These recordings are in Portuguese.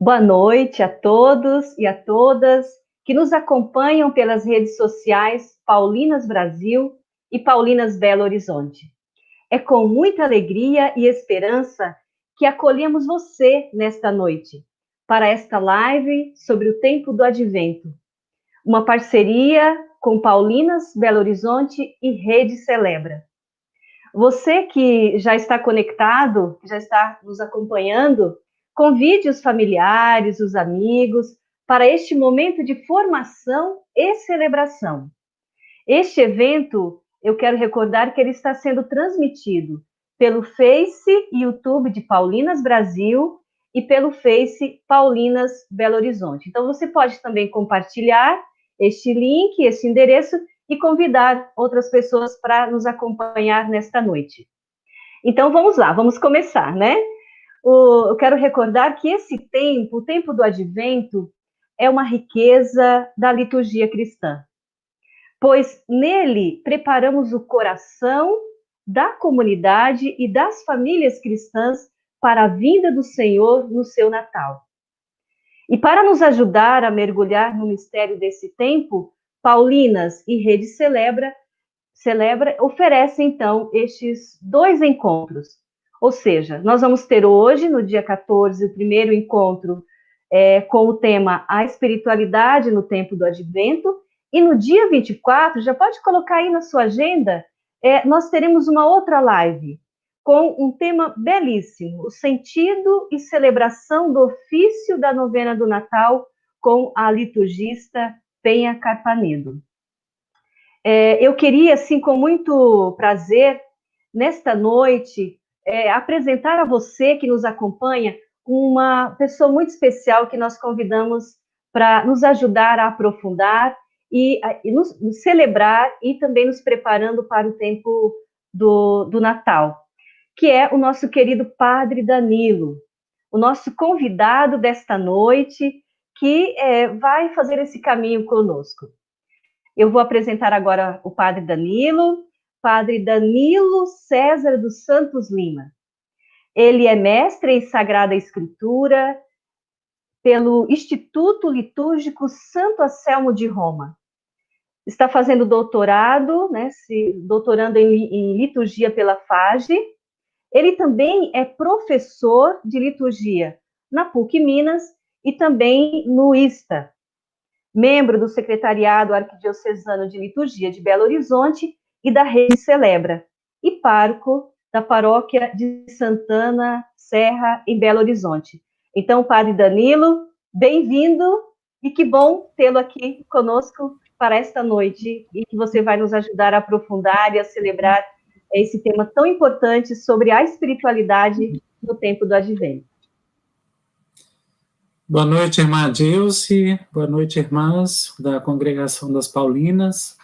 Boa noite a todos e a todas que nos acompanham pelas redes sociais Paulinas Brasil e Paulinas Belo Horizonte. É com muita alegria e esperança que acolhemos você nesta noite para esta live sobre o tempo do Advento, uma parceria com Paulinas Belo Horizonte e Rede Celebra. Você que já está conectado, que já está nos acompanhando, convide os familiares, os amigos, para este momento de formação e celebração. Este evento, eu quero recordar que ele está sendo transmitido pelo Face e YouTube de Paulinas Brasil e pelo Face Paulinas Belo Horizonte. Então, você pode também compartilhar este link, este endereço, e convidar outras pessoas para nos acompanhar nesta noite. Então, vamos lá, vamos começar, né? Eu quero recordar que esse tempo, o tempo do Advento, é uma riqueza da liturgia cristã, pois nele preparamos o coração da comunidade e das famílias cristãs para a vinda do Senhor no seu Natal. E para nos ajudar a mergulhar no mistério desse tempo, Paulinas e Rede Celebra oferece, então, estes dois encontros. Ou seja, nós vamos ter hoje, no dia 14, o primeiro encontro com o tema A Espiritualidade no Tempo do Advento, e no dia 24, já pode colocar aí na sua agenda, nós teremos uma outra live com um tema belíssimo, o sentido e celebração do ofício da novena do Natal com a liturgista Penha Carpanedo. Eu queria, assim, com muito prazer, nesta noite, apresentar a você que nos acompanha uma pessoa muito especial que nós convidamos para nos ajudar a aprofundar e nos celebrar e também nos preparando para o tempo do Natal, que é o nosso querido Padre Danilo, o nosso convidado desta noite, que vai fazer esse caminho conosco. Eu vou apresentar agora o Padre Danilo César dos Santos Lima. Ele é mestre em Sagrada Escritura pelo Instituto Litúrgico Santo Anselmo de Roma. Está fazendo doutorado, né, doutorando em liturgia pela FAGE. Ele também é professor de liturgia na PUC Minas e também no ISTA, membro do Secretariado Arquidiocesano de Liturgia de Belo Horizonte e da Rede Celebra, e pároco da Paróquia de Santana Serra, em Belo Horizonte. Então, Padre Danilo, bem-vindo e que bom tê-lo aqui conosco para esta noite e que você vai nos ajudar a aprofundar e a celebrar esse tema tão importante sobre a espiritualidade no tempo do Advento. Boa noite, irmã Dilce, boa noite, irmãs da Congregação das Paulinas.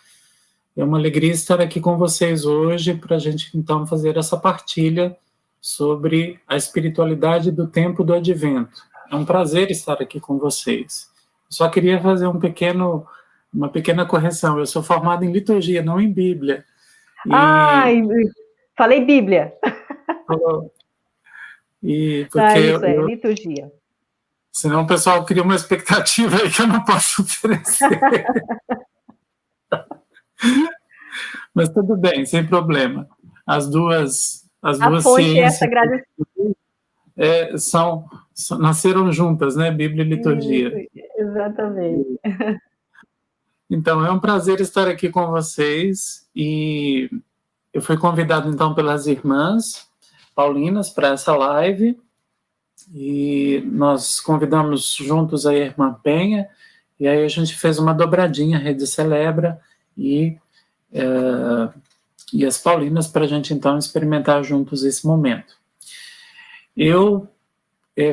É uma alegria estar aqui com vocês hoje para a gente, então, fazer essa partilha sobre a espiritualidade do tempo do Advento. É um prazer estar aqui com vocês. Só queria fazer uma pequena correção. Eu sou formado em liturgia, não em Bíblia. Falei Bíblia. E porque isso é liturgia. Senão o pessoal cria uma expectativa aí que eu não posso oferecer. Mas tudo bem, sem problema. As duas ciências Sagrada... nasceram juntas, né? Bíblia e liturgia. Isso, exatamente. Então, é um prazer estar aqui com vocês. E eu fui convidado, então, pelas irmãs Paulinas para essa live. E nós convidamos juntos a irmã Penha, e aí a gente fez uma dobradinha, a Rede Celebra e as Paulinas, para a gente então experimentar juntos esse momento. Eu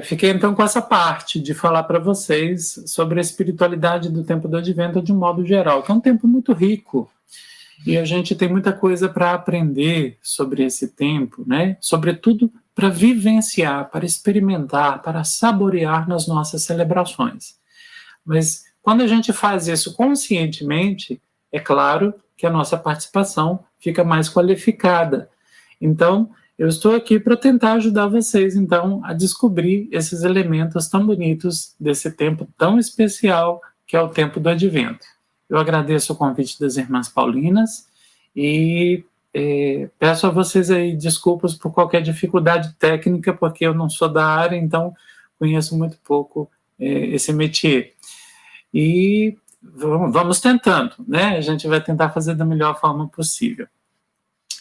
fiquei então com essa parte de falar para vocês sobre a espiritualidade do tempo do Advento de um modo geral, que é um tempo muito rico, e a gente tem muita coisa para aprender sobre esse tempo, né? Sobretudo para vivenciar, para experimentar, para saborear nas nossas celebrações. Mas quando a gente faz isso conscientemente, é claro que a nossa participação fica mais qualificada. Então, eu estou aqui para tentar ajudar vocês, então, a descobrir esses elementos tão bonitos desse tempo tão especial que é o tempo do Advento. Eu agradeço o convite das Irmãs Paulinas e peço a vocês aí desculpas por qualquer dificuldade técnica, porque eu não sou da área, então conheço muito pouco esse métier. E vamos tentando, né? A gente vai tentar fazer da melhor forma possível.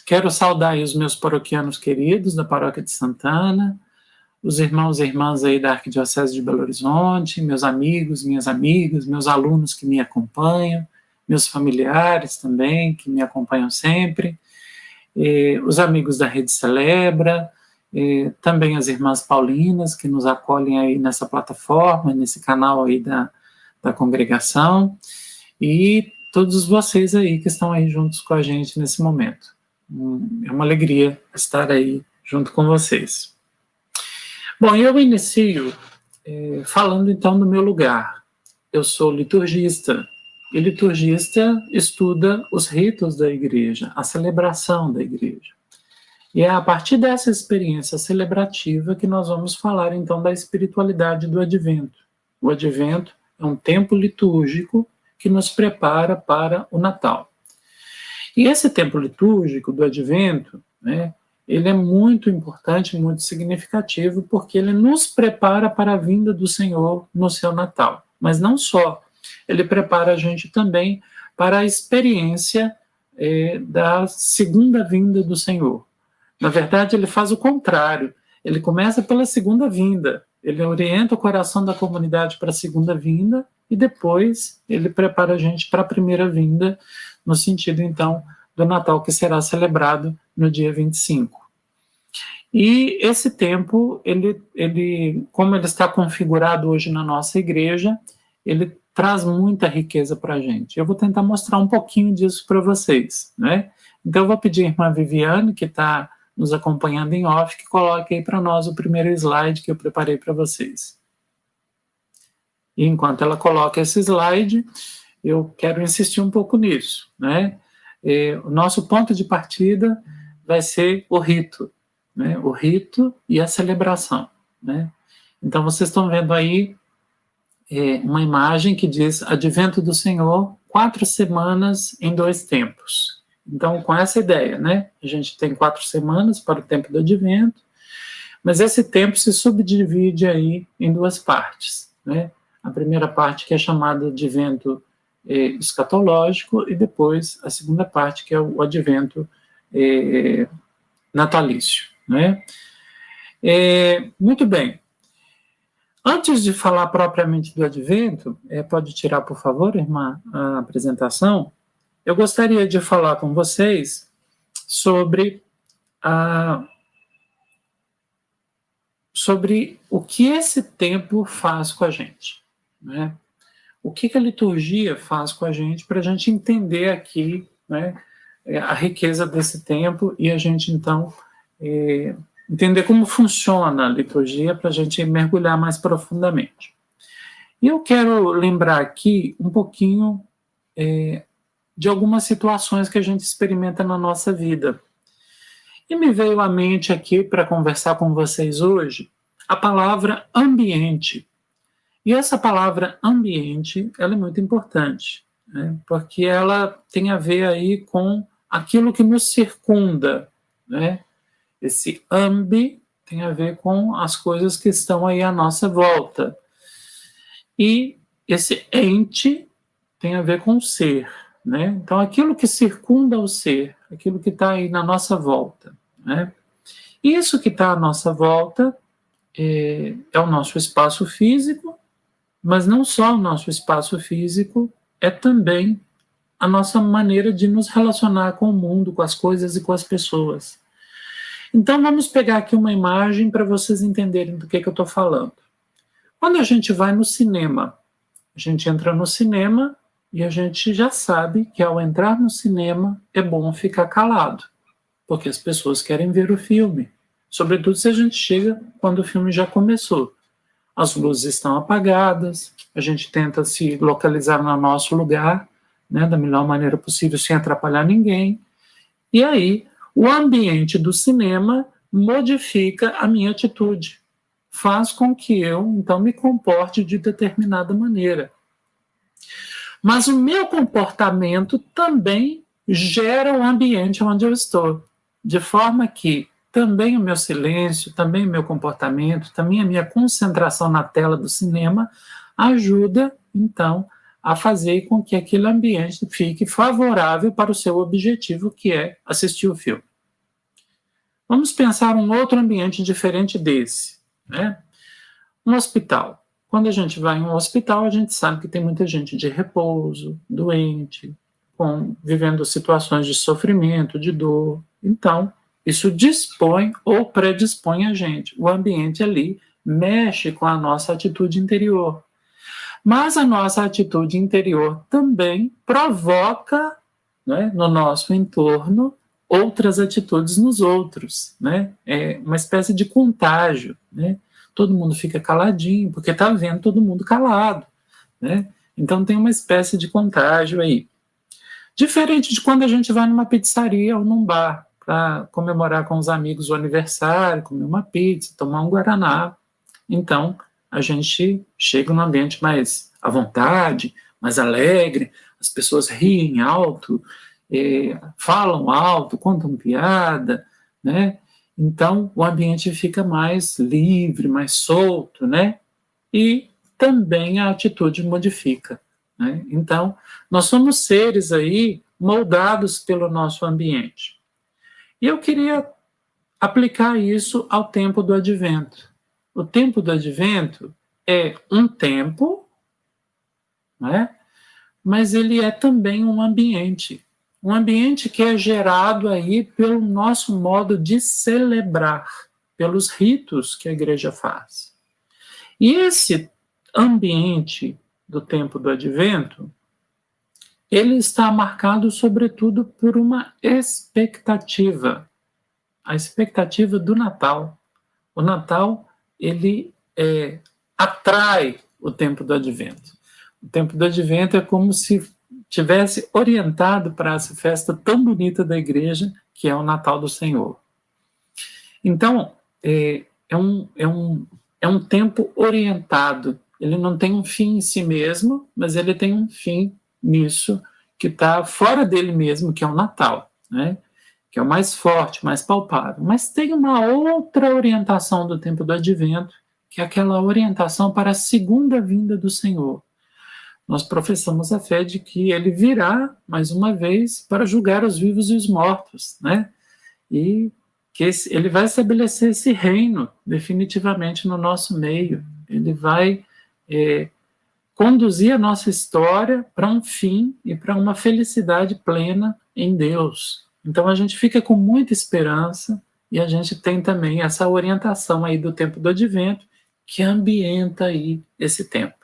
Quero saudar aí os meus paroquianos queridos da Paróquia de Santana, os irmãos e irmãs aí da Arquidiocese de Belo Horizonte, meus amigos, minhas amigas, meus alunos que me acompanham, meus familiares também, que me acompanham sempre, os amigos da Rede Celebra, também as Irmãs Paulinas, que nos acolhem aí nessa plataforma, nesse canal aí da congregação, e todos vocês aí que estão aí juntos com a gente nesse momento. É uma alegria estar aí junto com vocês. Bom, eu inicio falando então do meu lugar. Eu sou liturgista, e liturgista estuda os ritos da igreja, a celebração da igreja. E é a partir dessa experiência celebrativa que nós vamos falar então da espiritualidade do Advento. O Advento é um tempo litúrgico que nos prepara para o Natal. E esse tempo litúrgico do Advento, né, ele é muito importante, muito significativo, porque ele nos prepara para a vinda do Senhor no seu Natal. Mas não só, ele prepara a gente também para a experiência da segunda vinda do Senhor. Na verdade, ele faz o contrário. Ele começa pela segunda vinda. Ele orienta o coração da comunidade para a segunda vinda e depois ele prepara a gente para a primeira vinda, no sentido, então, do Natal, que será celebrado no dia 25. E esse tempo, ele, como ele está configurado hoje na nossa igreja, ele traz muita riqueza para a gente. Eu vou tentar mostrar um pouquinho disso para vocês, né? Então, eu vou pedir à irmã Viviane, que está nos acompanhando em off, que coloque aí para nós o primeiro slide que eu preparei para vocês. E enquanto ela coloca esse slide, eu quero insistir um pouco nisso, né? O nosso ponto de partida vai ser o rito, né? O rito e a celebração, né? Então, vocês estão vendo aí uma imagem que diz Advento do Senhor, 4 semanas em 2 tempos. Então, com essa ideia, né? A gente tem 4 semanas para o tempo do Advento, mas esse tempo se subdivide aí em 2 partes, né? A primeira parte, que é chamada de Advento escatológico, e depois a segunda parte, que é o Advento natalício, né? Muito bem. Antes de falar propriamente do Advento, pode tirar, por favor, irmã, a apresentação. Eu gostaria de falar com vocês sobre o que esse tempo faz com a gente, né? O que a liturgia faz com a gente, para a gente entender aqui, né, a riqueza desse tempo e a gente, então, entender como funciona a liturgia para a gente mergulhar mais profundamente. E eu quero lembrar aqui um pouquinho de algumas situações que a gente experimenta na nossa vida. E me veio à mente aqui, para conversar com vocês hoje, a palavra ambiente. E essa palavra ambiente, ela é muito importante, né, porque ela tem a ver aí com aquilo que nos circunda, né? Esse ambi tem a ver com as coisas que estão aí à nossa volta. E esse ente tem a ver com o ser, né? Então, aquilo que circunda o ser, aquilo que está aí na nossa volta, né? Isso que está à nossa volta é o nosso espaço físico, mas não só o nosso espaço físico, é também a nossa maneira de nos relacionar com o mundo, com as coisas e com as pessoas. Então, vamos pegar aqui uma imagem para vocês entenderem do que eu estou falando. Quando a gente vai no cinema, a gente entra no cinema e a gente já sabe que ao entrar no cinema é bom ficar calado, porque as pessoas querem ver o filme, sobretudo se a gente chega quando o filme já começou. As luzes estão apagadas, a gente tenta se localizar no nosso lugar, né, da melhor maneira possível, sem atrapalhar ninguém. E aí, o ambiente do cinema modifica a minha atitude, faz com que eu, então, me comporte de determinada maneira. Mas o meu comportamento também gera o ambiente onde eu estou, de forma que também o meu silêncio, também o meu comportamento, também a minha concentração na tela do cinema ajuda, então, a fazer com que aquele ambiente fique favorável para o seu objetivo, que é assistir o filme. Vamos pensar um outro ambiente diferente desse, né? Um hospital. Quando a gente vai em um hospital, a gente sabe que tem muita gente de repouso, doente, vivendo situações de sofrimento, de dor. Então, isso dispõe ou predispõe a gente. O ambiente ali mexe com a nossa atitude interior. Mas a nossa atitude interior também provoca, né, no nosso entorno outras atitudes nos outros. Né? É uma espécie de contágio. Né? Todo mundo fica caladinho, porque está vendo todo mundo calado. Né? Então tem uma espécie de contágio aí. Diferente de quando a gente vai numa pizzaria ou num bar para comemorar com os amigos o aniversário, comer uma pizza, tomar um guaraná. Então, a gente chega num ambiente mais à vontade, mais alegre, as pessoas riem alto, falam alto, contam piada, né? Então, o ambiente fica mais livre, mais solto, né? E também a atitude modifica, né? Então, nós somos seres aí moldados pelo nosso ambiente. E eu queria aplicar isso ao tempo do advento. O tempo do advento é um tempo, né? Mas ele é também um ambiente que é gerado aí pelo nosso modo de celebrar, pelos ritos que a igreja faz. E esse ambiente do tempo do advento, ele está marcado sobretudo por uma expectativa, a expectativa do Natal. O Natal, ele atrai o tempo do advento. O tempo do advento é como se tivesse orientado para essa festa tão bonita da igreja, que é o Natal do Senhor. Então, é um tempo orientado. Ele não tem um fim em si mesmo, mas ele tem um fim nisso, que está fora dele mesmo, que é o Natal, né? Que é o mais forte, mais palpável. Mas tem uma outra orientação do tempo do advento, que é aquela orientação para a segunda vinda do Senhor. Nós professamos a fé de que ele virá, mais uma vez, para julgar os vivos e os mortos, né? E que ele vai estabelecer esse reino definitivamente no nosso meio. Ele vai conduzir a nossa história para um fim e para uma felicidade plena em Deus. Então a gente fica com muita esperança e a gente tem também essa orientação aí do tempo do advento que ambienta aí esse tempo.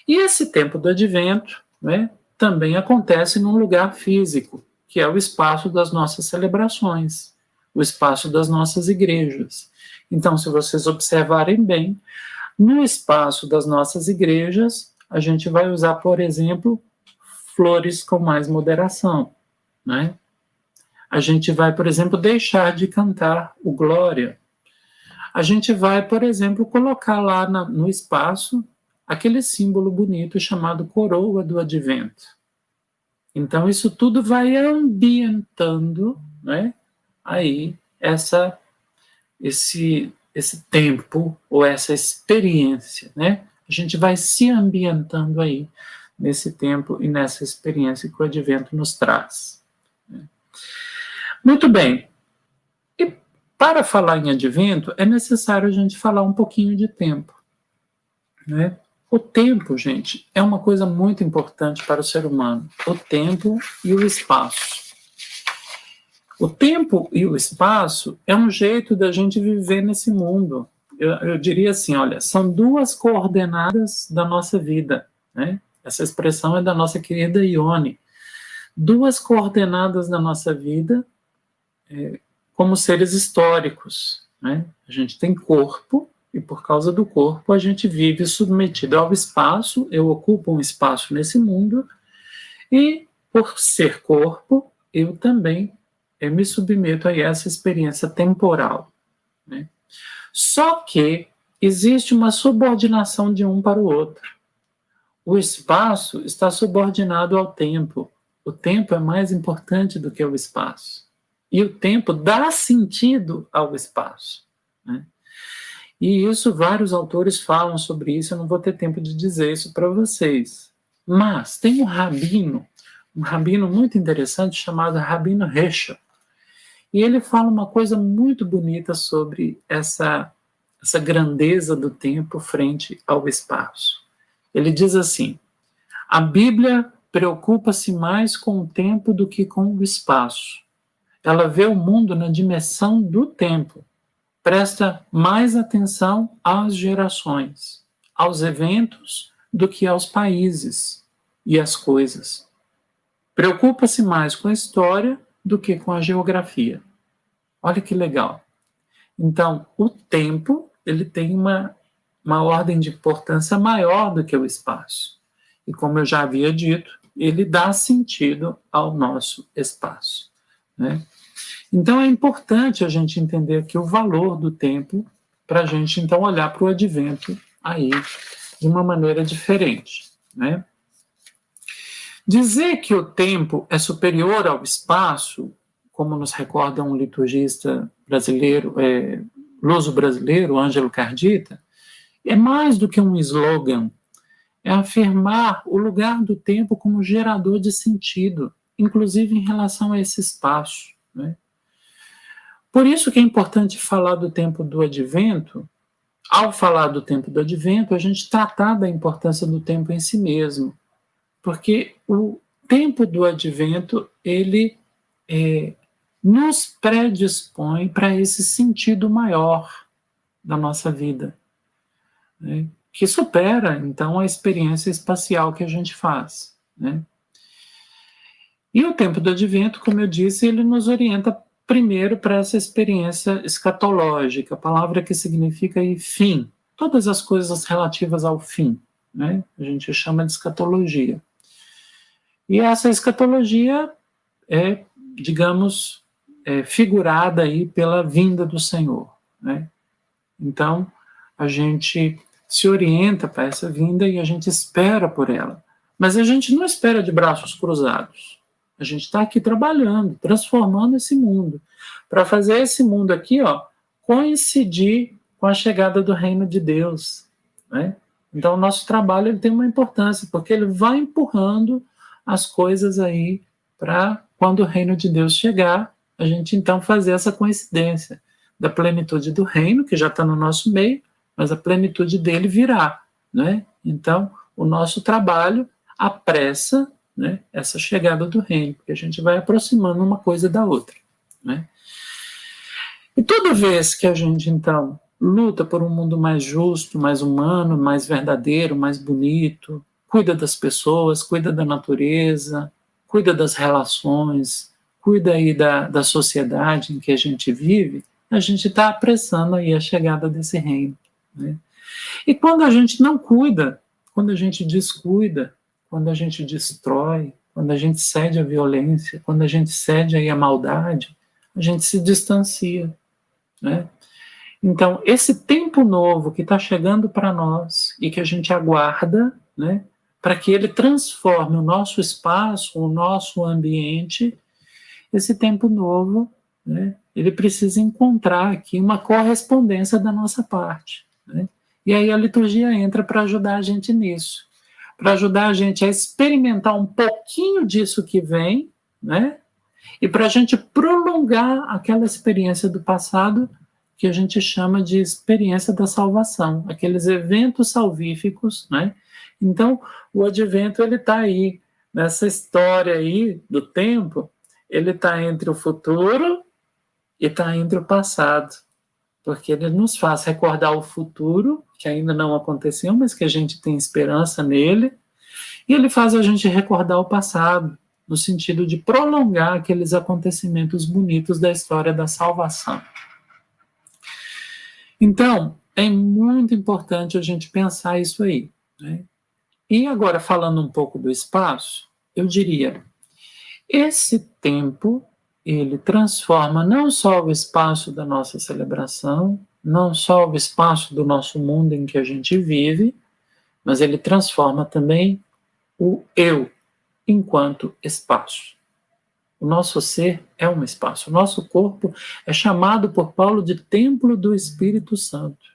E esse tempo do advento, né, também acontece num lugar físico, que é o espaço das nossas celebrações, o espaço das nossas igrejas. Então, se vocês observarem bem, no espaço das nossas igrejas, a gente vai usar, por exemplo, flores com mais moderação, né? A gente vai, por exemplo, deixar de cantar o Glória. A gente vai, por exemplo, colocar lá no espaço aquele símbolo bonito chamado coroa do advento. Então, isso tudo vai ambientando, né, aí esse tempo ou essa experiência, né? A gente vai se ambientando aí nesse tempo e nessa experiência que o advento nos traz. Muito bem. E para falar em advento, é necessário a gente falar um pouquinho de tempo, né? O tempo, gente, é uma coisa muito importante para o ser humano. O tempo e o espaço. O tempo e o espaço é um jeito da gente viver nesse mundo. Eu diria assim, olha, são duas coordenadas da nossa vida, né? Essa expressão é da nossa querida Ione. Duas coordenadas da nossa vida como seres históricos, né? A gente tem corpo, e por causa do corpo a gente vive submetido ao espaço, eu ocupo um espaço nesse mundo, e por ser corpo, eu também eu me submeto a essa experiência temporal, né? Só que existe uma subordinação de um para o outro. O espaço está subordinado ao tempo. O tempo é mais importante do que o espaço. E o tempo dá sentido ao espaço, né? E isso, vários autores falam sobre isso, eu não vou ter tempo de dizer isso para vocês. Mas tem um rabino muito interessante chamado Rabino Heschel, e ele fala uma coisa muito bonita sobre essa grandeza do tempo frente ao espaço. Ele diz assim: a Bíblia preocupa-se mais com o tempo do que com o espaço. Ela vê o mundo na dimensão do tempo. Presta mais atenção às gerações, aos eventos, do que aos países e às coisas. Preocupa-se mais com a história do que com a geografia. Olha que legal. Então, o tempo ele tem uma ordem de importância maior do que o espaço. E como eu já havia dito, ele dá sentido ao nosso espaço, né? Então, é importante a gente entender aqui o valor do tempo para a gente, então, olhar para o advento aí de uma maneira diferente, né? Dizer que o tempo é superior ao espaço, como nos recorda um liturgista brasileiro, luso-brasileiro, Ângelo Cardita, é mais do que um slogan, é afirmar o lugar do tempo como gerador de sentido, inclusive em relação a esse espaço, né? Por isso que é importante falar do tempo do advento. Ao falar do tempo do advento, a gente tratar da importância do tempo em si mesmo, porque o tempo do advento, ele nos predispõe para esse sentido maior da nossa vida, né? Que supera, então, a experiência espacial que a gente faz, né? E o tempo do advento, como eu disse, ele nos orienta primeiro para essa experiência escatológica, a palavra que significa aí fim, todas as coisas relativas ao fim, né? A gente chama de escatologia. E essa escatologia é, digamos, figurada aí pela vinda do Senhor, né? Então, a gente se orienta para essa vinda e a gente espera por ela. Mas a gente não espera de braços cruzados. A gente está aqui trabalhando, transformando esse mundo, para fazer esse mundo aqui, ó, coincidir com a chegada do reino de Deus, né? Então, o nosso trabalho ele tem uma importância, porque ele vai empurrando as coisas aí para, quando o reino de Deus chegar, a gente então fazer essa coincidência da plenitude do reino, que já está no nosso meio, mas a plenitude dele virá, né? Então, o nosso trabalho apressa, né, essa chegada do reino, porque a gente vai aproximando uma coisa da outra, né? E toda vez que a gente, então, luta por um mundo mais justo, mais humano, mais verdadeiro, mais bonito, cuida das pessoas, cuida da natureza, cuida das relações, cuida aí da sociedade em que a gente vive, a gente está apressando aí a chegada desse reino, né? E quando a gente não cuida, quando a gente descuida, quando a gente destrói, quando a gente cede à violência, quando a gente cede aí à maldade, a gente se distancia, né? Então, esse tempo novo que está chegando para nós e que a gente aguarda, né, para que ele transforme o nosso espaço, o nosso ambiente, esse tempo novo, né, ele precisa encontrar aqui uma correspondência da nossa parte, né? E aí a liturgia entra para ajudar a gente nisso, para ajudar a gente a experimentar um pouquinho disso que vem, né? E para a gente prolongar aquela experiência do passado que a gente chama de experiência da salvação, aqueles eventos salvíficos, né? Então, o advento ele está aí nessa história aí do tempo, ele está entre o futuro e está entre o passado, porque ele nos faz recordar o futuro que ainda não aconteceu, mas que a gente tem esperança nele, e ele faz a gente recordar o passado, no sentido de prolongar aqueles acontecimentos bonitos da história da salvação. Então, é muito importante a gente pensar isso aí, né? E agora, falando um pouco do espaço, eu diria, esse tempo, ele transforma não só o espaço da nossa celebração, não só o espaço do nosso mundo em que a gente vive, mas ele transforma também o eu enquanto espaço. O nosso ser é um espaço. O nosso corpo é chamado por Paulo de templo do Espírito Santo.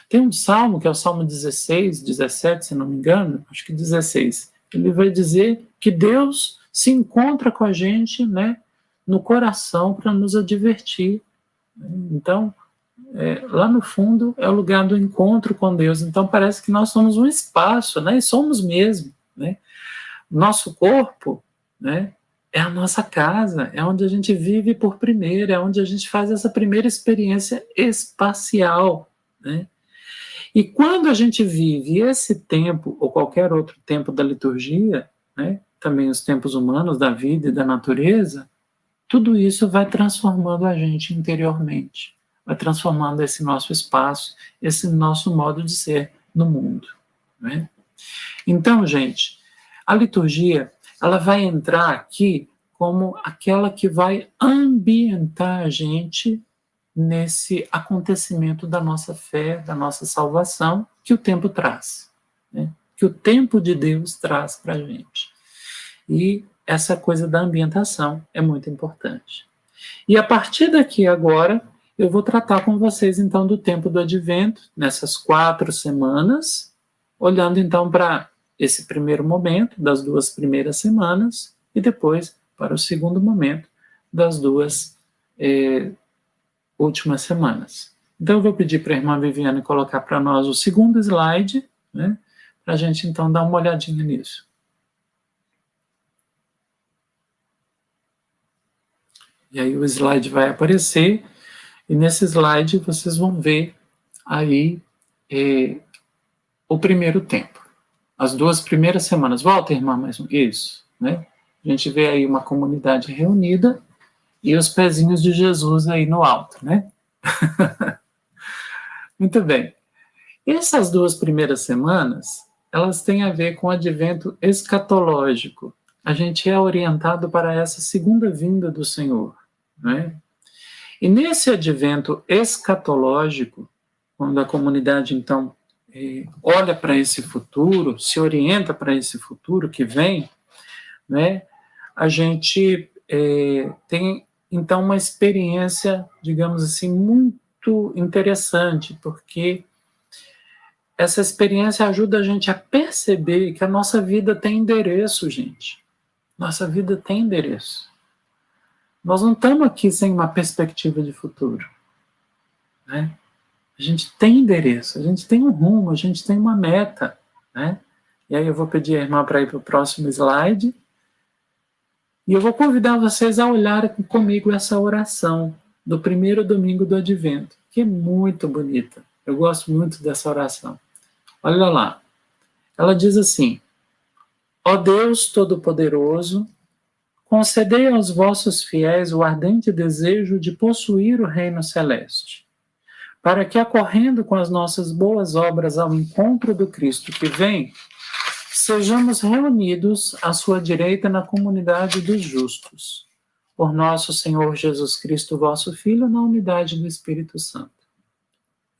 Tem um salmo, que é o Salmo 16, 17, se não me engano, acho que 16. Ele vai dizer que Deus se encontra com a gente, né, no coração para nos advertir. Então, lá no fundo é o lugar do encontro com Deus. Então parece que nós somos um espaço, né, e somos mesmo, né? Nosso corpo, né, é a nossa casa, é onde a gente vive por primeiro, é onde a gente faz essa primeira experiência espacial, né? E quando a gente vive esse tempo, ou qualquer outro tempo da liturgia, né, também os tempos humanos da vida e da natureza, tudo isso vai transformando a gente interiormente, vai transformando esse nosso espaço, esse nosso modo de ser no mundo, né? Então, gente, a liturgia, ela vai entrar aqui como aquela que vai ambientar a gente nesse acontecimento da nossa fé, da nossa salvação, que o tempo traz, né? Que o tempo de Deus traz para a gente. E essa coisa da ambientação é muito importante. E a partir daqui agora, eu vou tratar com vocês então do tempo do advento, nessas 4 semanas, olhando então para esse primeiro momento, das 2 primeiras semanas, e depois para o segundo momento, das 2 últimas semanas. Então eu vou pedir para a irmã Viviane colocar para nós o segundo slide, né, para a gente então dar uma olhadinha nisso. E aí o slide vai aparecer, e nesse slide vocês vão ver aí o primeiro tempo. As 2 primeiras semanas. Volta, irmã, mais um. Isso, né? A gente vê aí uma comunidade reunida e os pezinhos de Jesus aí no alto, né? Muito bem. Essas 2 primeiras semanas, elas têm a ver com o advento escatológico. A gente é orientado para essa segunda vinda do Senhor, né? E nesse advento escatológico, quando a comunidade, então, olha para esse futuro, se orienta para esse futuro que vem, né, a gente tem, então, uma experiência, digamos assim, muito interessante, porque essa experiência ajuda a gente a perceber que a nossa vida tem endereço, gente. Nossa vida tem endereço. Nós não estamos aqui sem uma perspectiva de futuro, né? A gente tem endereço, a gente tem um rumo, a gente tem uma meta, né? E aí eu vou pedir a irmã para ir para o próximo slide. E eu vou convidar vocês a olharem comigo essa oração do primeiro domingo do Advento, que é muito bonita. Eu gosto muito dessa oração. Olha lá. Ela diz assim: ó Deus Todo-Poderoso, concedei aos vossos fiéis o ardente desejo de possuir o reino celeste, para que, acorrendo com as nossas boas obras ao encontro do Cristo que vem, sejamos reunidos à sua direita na comunidade dos justos, por nosso Senhor Jesus Cristo, vosso Filho, na unidade do Espírito Santo.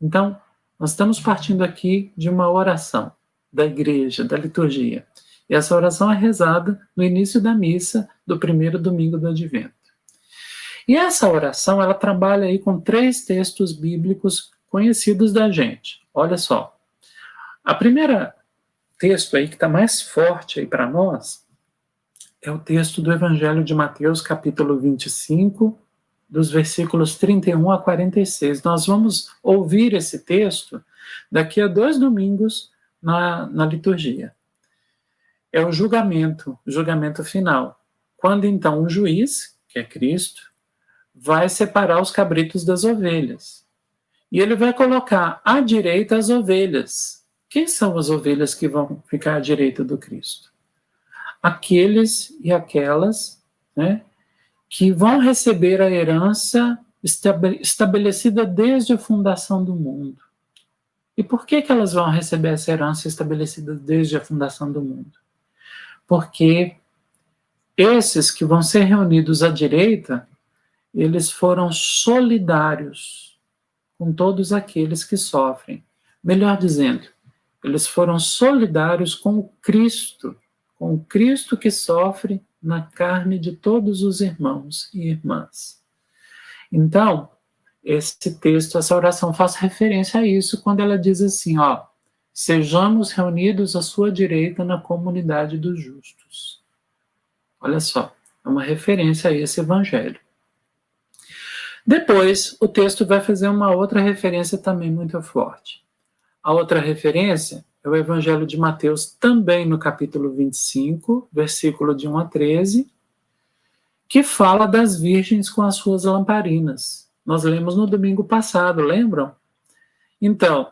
Então, nós estamos partindo aqui de uma oração da igreja, da liturgia. E essa oração é rezada no início da missa do primeiro domingo do Advento. E essa oração, ela trabalha aí com 3 textos bíblicos conhecidos da gente. Olha só. A primeira texto aí que está mais forte aí para nós é o texto do Evangelho de Mateus, capítulo 25, dos versículos 31 a 46. Nós vamos ouvir esse texto daqui a 2 domingos na liturgia. É o julgamento final. Quando então o juiz, que é Cristo, vai separar os cabritos das ovelhas. E ele vai colocar à direita as ovelhas. Quem são as ovelhas que vão ficar à direita do Cristo? Aqueles e aquelas, né, que vão receber a herança estabelecida desde a fundação do mundo. E por que elas vão receber essa herança estabelecida desde a fundação do mundo? Porque esses que vão ser reunidos à direita, eles foram solidários com todos aqueles que sofrem. Melhor dizendo, eles foram solidários com o Cristo que sofre na carne de todos os irmãos e irmãs. Então, esse texto, essa oração faz referência a isso quando ela diz assim, ó, sejamos reunidos à sua direita na comunidade dos justos. Olha só, é uma referência a esse evangelho. Depois, o texto vai fazer uma outra referência também muito forte. A outra referência é o Evangelho de Mateus, também no capítulo 25, versículo de 1 a 13, que fala das virgens com as suas lamparinas. Nós lemos no domingo passado, lembram? Então,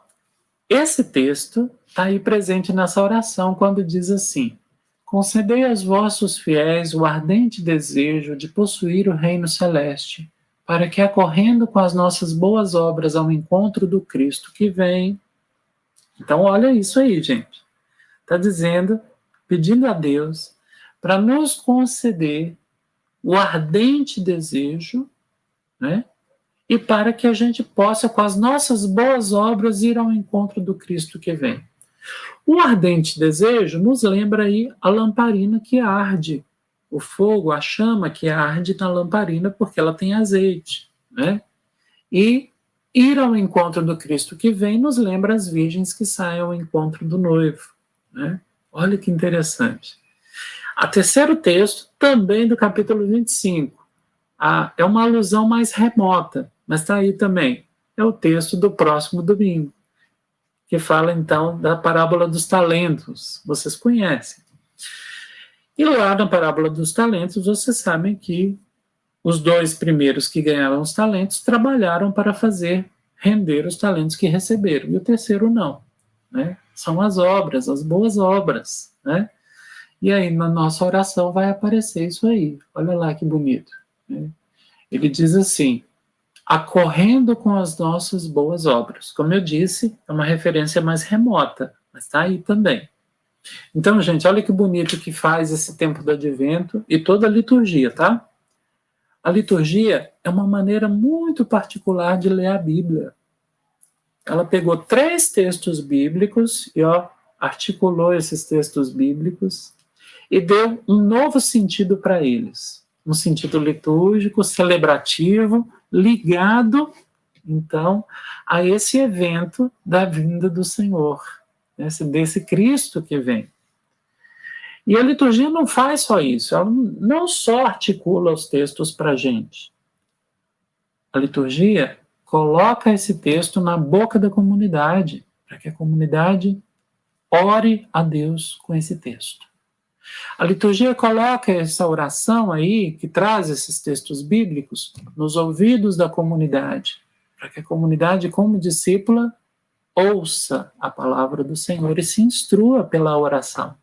esse texto está aí presente nessa oração quando diz assim, concedei aos vossos fiéis o ardente desejo de possuir o reino celeste, para que, acorrendo com as nossas boas obras ao encontro do Cristo que vem. Então, olha isso aí, gente. Está dizendo, pedindo a Deus para nos conceder o ardente desejo, né? E para que a gente possa, com as nossas boas obras, ir ao encontro do Cristo que vem. O ardente desejo nos lembra aí a lamparina que arde, o fogo, a chama que arde na lamparina porque ela tem azeite, né? E ir ao encontro do Cristo que vem nos lembra as virgens que saem ao encontro do noivo, né? Olha que interessante. O terceiro texto, também do capítulo 25, é uma alusão mais remota, mas está aí também. É o texto do próximo domingo, que fala então da parábola dos talentos. Vocês conhecem. E lá na parábola dos talentos, vocês sabem que os dois primeiros que ganharam os talentos trabalharam para fazer render os talentos que receberam, e o terceiro não, né? São as obras, as boas obras, né? E aí na nossa oração vai aparecer isso aí. Olha lá que bonito, né? Ele diz assim, acorrendo com as nossas boas obras. Como eu disse, é uma referência mais remota, mas está aí também. Então, gente, olha que bonito que faz esse tempo do advento e toda a liturgia, tá? A liturgia é uma maneira muito particular de ler a Bíblia. Ela pegou 3 textos bíblicos e articulou esses textos bíblicos e deu um novo sentido para eles. Um sentido litúrgico, celebrativo, ligado, então, a esse evento da vinda do Senhor, desse Cristo que vem. E a liturgia não faz só isso, ela não só articula os textos para a gente. A liturgia coloca esse texto na boca da comunidade, para que a comunidade ore a Deus com esse texto. A liturgia coloca essa oração aí, que traz esses textos bíblicos, nos ouvidos da comunidade, para que a comunidade, como discípula, ouça a palavra do Senhor e se instrua pela oração.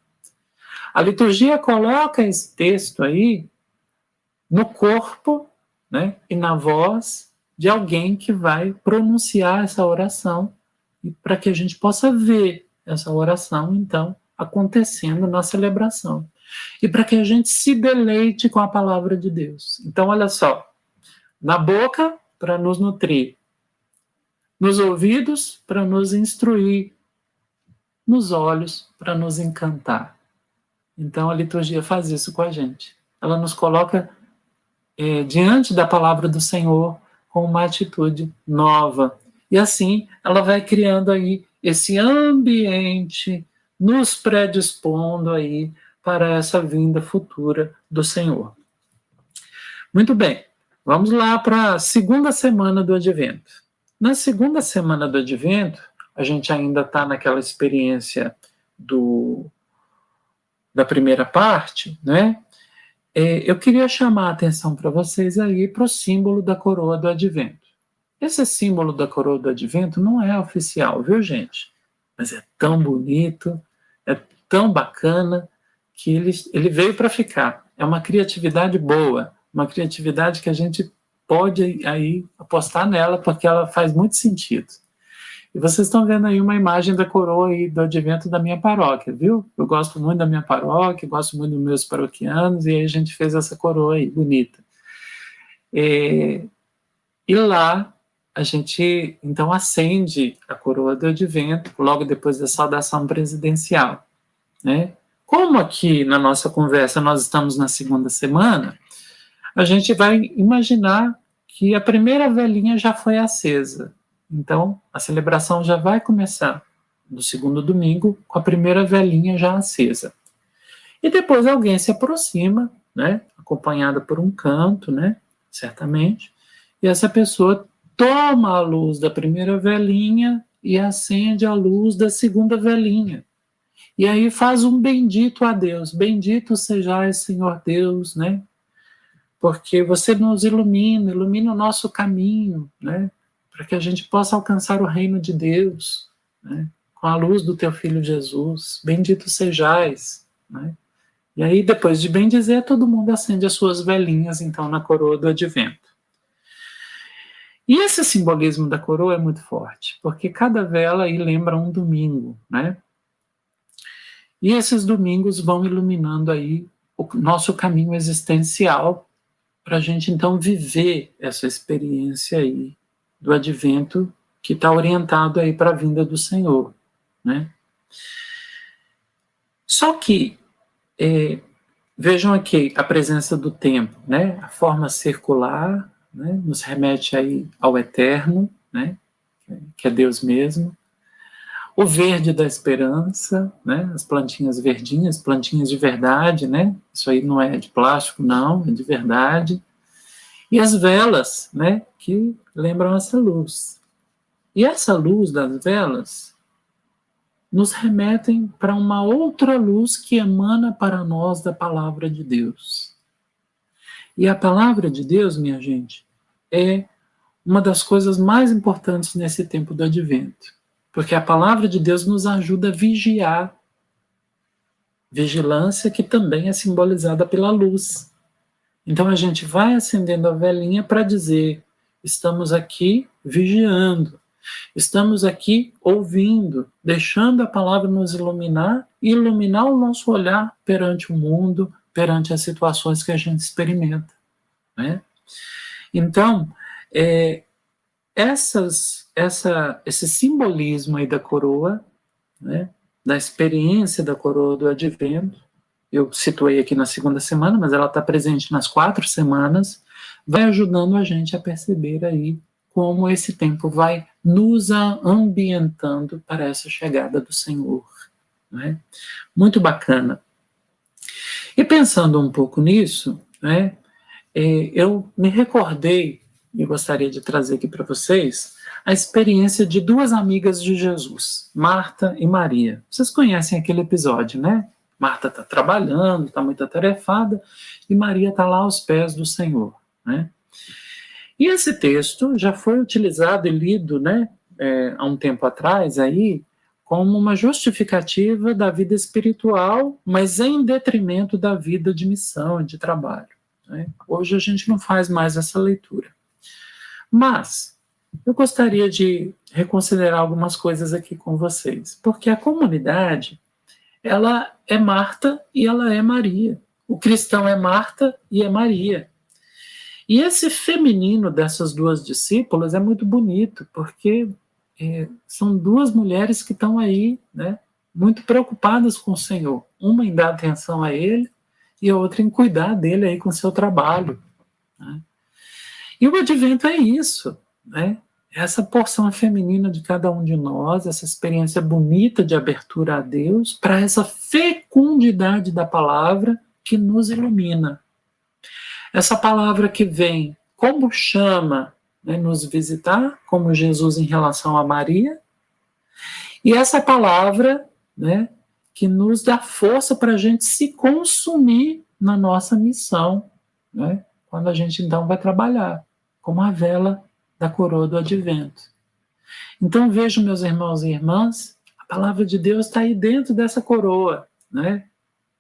A liturgia coloca esse texto aí no corpo, né, e na voz de alguém que vai pronunciar essa oração, e para que a gente possa ver essa oração, então, acontecendo na celebração. E para que a gente se deleite com a palavra de Deus. Então, olha só, na boca, para nos nutrir, nos ouvidos, para nos instruir, nos olhos, para nos encantar. Então, a liturgia faz isso com a gente. Ela nos coloca diante da palavra do Senhor com uma atitude nova. E assim, ela vai criando aí esse ambiente, nos predispondo aí para essa vinda futura do Senhor. Muito bem, vamos lá para a segunda semana do Advento. Na segunda semana do Advento, a gente ainda está naquela experiência da primeira parte, né? Eu queria chamar a atenção para vocês aí para o símbolo da coroa do Advento. Esse símbolo da coroa do Advento não é oficial, viu, gente? Mas é tão bonito, é tão bacana, que ele veio para ficar. É uma criatividade boa, uma criatividade que a gente pode aí apostar nela, porque ela faz muito sentido. E vocês estão vendo aí uma imagem da coroa aí do advento da minha paróquia, viu? Eu gosto muito da minha paróquia, gosto muito dos meus paroquianos, e aí a gente fez essa coroa aí, bonita. E lá a gente, então, acende a coroa do advento, logo depois da saudação presidencial, né? Como aqui na nossa conversa nós estamos na segunda semana, a gente vai imaginar que a primeira velinha já foi acesa. Então, a celebração já vai começar no segundo domingo com a primeira velinha já acesa. E depois alguém se aproxima, né, acompanhada por um canto, né, certamente, e essa pessoa toma a luz da primeira velinha e acende a luz da segunda velinha. E aí faz um bendito a Deus. Bendito sejais, Senhor Deus, né? Porque você nos ilumina, ilumina o nosso caminho, né? Para que a gente possa alcançar o reino de Deus, né? Com a luz do teu Filho Jesus. Bendito sejais, né? E aí, depois de bem dizer, todo mundo acende as suas velinhas, então, na coroa do advento. E esse simbolismo da coroa é muito forte, porque cada vela aí lembra um domingo, né? E esses domingos vão iluminando aí o nosso caminho existencial para a gente, então, viver essa experiência aí do advento que está orientado aí para a vinda do Senhor, né? Só que vejam aqui a presença do tempo, né? A forma circular, né? Nos remete aí ao eterno, né? Que é Deus mesmo. O verde da esperança, né? As plantinhas verdinhas, plantinhas de verdade, né? Isso aí não é de plástico, não, é de verdade. E as velas, né? Que lembram essa luz. E essa luz das velas nos remetem para uma outra luz que emana para nós da palavra de Deus. E a palavra de Deus, minha gente, é uma das coisas mais importantes nesse tempo do advento. Porque a palavra de Deus nos ajuda a vigiar. Vigilância que também é simbolizada pela luz. Então a gente vai acendendo a velinha para dizer: estamos aqui vigiando, estamos aqui ouvindo, deixando a palavra nos iluminar e iluminar o nosso olhar perante o mundo, perante as situações que a gente experimenta, né? Então, esse simbolismo aí da coroa, né, da experiência da coroa do advento, eu situei aqui na segunda semana, mas ela está presente nas 4 semanas, vai ajudando a gente a perceber aí como esse tempo vai nos ambientando para essa chegada do Senhor, né? Muito bacana. E pensando um pouco nisso, né, eu me recordei, e gostaria de trazer aqui para vocês, a experiência de 2 amigas de Jesus, Marta e Maria. Vocês conhecem aquele episódio, né? Marta está trabalhando, está muito atarefada, e Maria está lá aos pés do Senhor, né? E esse texto já foi utilizado e lido, né, há um tempo atrás, aí, como uma justificativa da vida espiritual, mas em detrimento da vida de missão e de trabalho, né? Hoje a gente não faz mais essa leitura. Mas eu gostaria de reconsiderar algumas coisas aqui com vocês, porque a comunidade, ela é Marta e ela é Maria. O cristão é Marta e é Maria. E esse feminino dessas 2 discípulas é muito bonito, porque são 2 mulheres que estão aí, né, muito preocupadas com o Senhor. Uma em dar atenção a Ele e a outra em cuidar dele aí com o seu trabalho, né? E o advento é isso, né? Essa porção feminina de cada um de nós, essa experiência bonita de abertura a Deus, para essa fecundidade da palavra que nos ilumina. Essa palavra que vem como chama, né, nos visitar, como Jesus em relação a Maria, e essa palavra, né, que nos dá força para a gente se consumir na nossa missão, né, quando a gente então vai trabalhar, como a vela da coroa do advento. Então vejam, meus irmãos e irmãs, a palavra de Deus está aí dentro dessa coroa, né?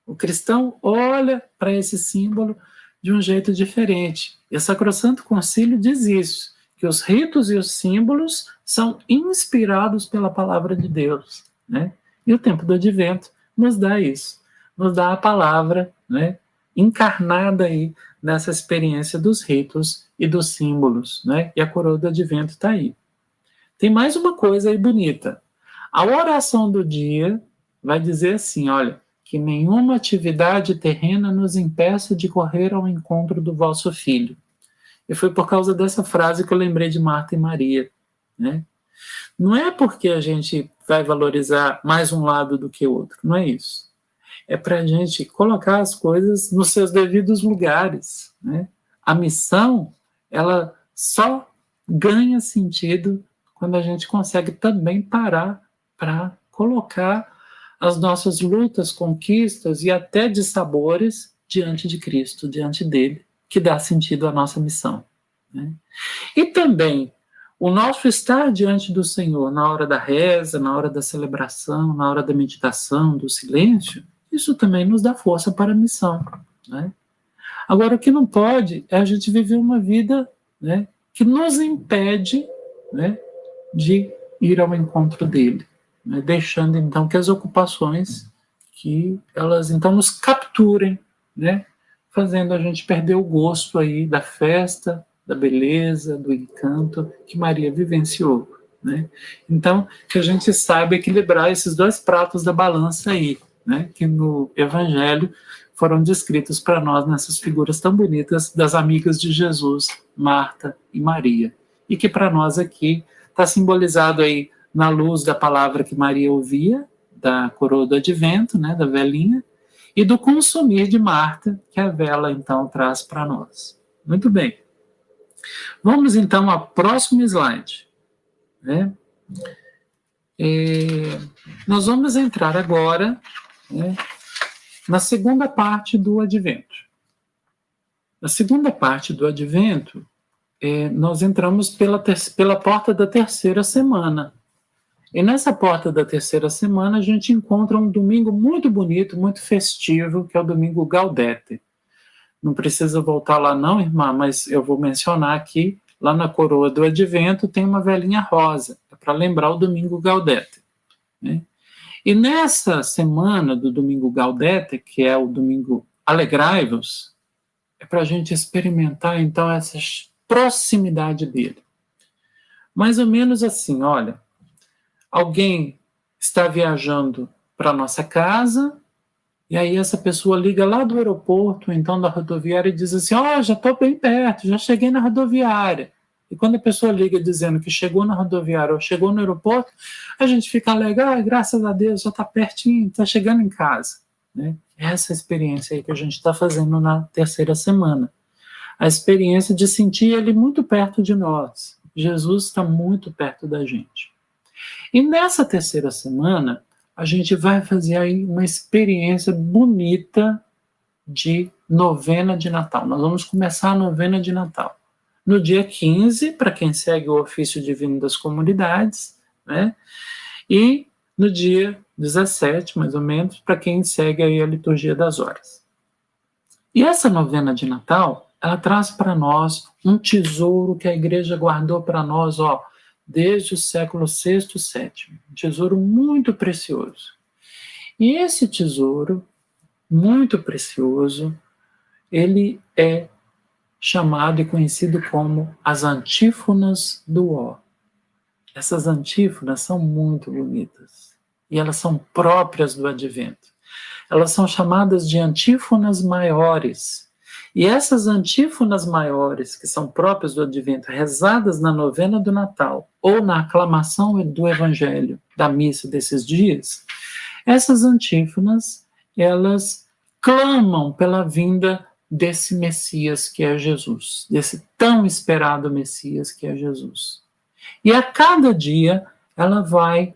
O cristão olha para esse símbolo de um jeito diferente. E o Sacrosanto Concílio diz isso, que os ritos e os símbolos são inspirados pela palavra de Deus, né? E o tempo do advento nos dá isso, nos dá a palavra, né, encarnada aí nessa experiência dos ritos e dos símbolos, né? E a coroa do advento está aí. Tem mais uma coisa aí bonita. A oração do dia vai dizer assim, olha, que nenhuma atividade terrena nos impeça de correr ao encontro do vosso Filho. E foi por causa dessa frase que eu lembrei de Marta e Maria, né? Não é porque a gente vai valorizar mais um lado do que o outro, não é isso. É para a gente colocar as coisas nos seus devidos lugares, né? A missão, ela só ganha sentido quando a gente consegue também parar para colocar as nossas lutas, conquistas e até dissabores diante de Cristo, diante dele, que dá sentido à nossa missão, né? E também o nosso estar diante do Senhor na hora da reza, na hora da celebração, na hora da meditação, do silêncio, isso também nos dá força para a missão, né? Agora, o que não pode é a gente viver uma vida, né, que nos impede, né, de ir ao encontro dele, né, deixando então que as ocupações que elas então nos capturem, né, fazendo a gente perder o gosto aí da festa, da beleza, do encanto que Maria vivenciou, né? Então, que a gente saiba equilibrar esses dois pratos da balança aí, né, que no Evangelho foram descritos para nós nessas figuras tão bonitas das amigas de Jesus, Marta e Maria, e que para nós aqui está simbolizado aí na luz da palavra que Maria ouvia, da coroa do advento, né, da velinha, e do consumir de Marta, que a vela então traz para nós. Muito bem. Vamos então ao próximo slide, né? Nós vamos entrar agora, né, na segunda parte do advento. Na segunda parte do advento, nós entramos pela porta da terceira semana. E nessa porta da terceira semana, a gente encontra um domingo muito bonito, muito festivo, que é o domingo Gaudete. Não precisa voltar lá não, irmã, mas eu vou mencionar aqui, lá na coroa do advento tem uma velinha rosa, para lembrar o domingo Gaudete, né? E nessa semana do domingo Gaudete, que é o domingo Alegrai-vos, é para a gente experimentar então essa proximidade dele. Mais ou menos assim, olha, alguém está viajando para nossa casa, e aí essa pessoa liga lá do aeroporto, então da rodoviária, e diz assim, já estou bem perto, já cheguei na rodoviária. E quando a pessoa liga dizendo que chegou na rodoviária ou chegou no aeroporto, a gente fica alegre, graças a Deus, já está pertinho, está chegando em casa, né? Essa experiência aí que a gente está fazendo na terceira semana. A experiência de sentir ele muito perto de nós. Jesus está muito perto da gente. E nessa terceira semana, a gente vai fazer aí uma experiência bonita de novena de Natal. Nós vamos começar a novena de Natal no dia 15, para quem segue o ofício divino das comunidades, né? E no dia 17, mais ou menos, para quem segue aí a liturgia das horas. E essa novena de Natal, ela traz para nós um tesouro que a igreja guardou para nós, desde o século VI, VII. Um tesouro muito precioso. E esse tesouro, muito precioso, ele é chamado e conhecido como as antífonas do Ó. Essas antífonas são muito bonitas. E elas são próprias do advento. Elas são chamadas de antífonas maiores. E essas antífonas maiores, que são próprias do advento, rezadas na novena do Natal, ou na aclamação do evangelho, da missa desses dias, essas antífonas, elas clamam pela vinda desse Messias que é Jesus, desse tão esperado Messias que é Jesus. E a cada dia ela vai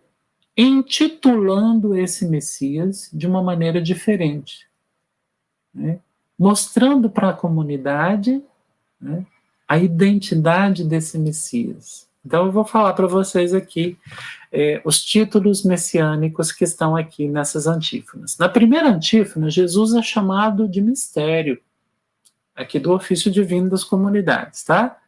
intitulando esse Messias de uma maneira diferente, né? Mostrando para a comunidade, né, a identidade desse Messias. Então eu vou falar para vocês aqui os títulos messiânicos que estão aqui nessas antífonas. Na primeira antífona, Jesus é chamado de mistério, aqui do ofício divino das comunidades, tá?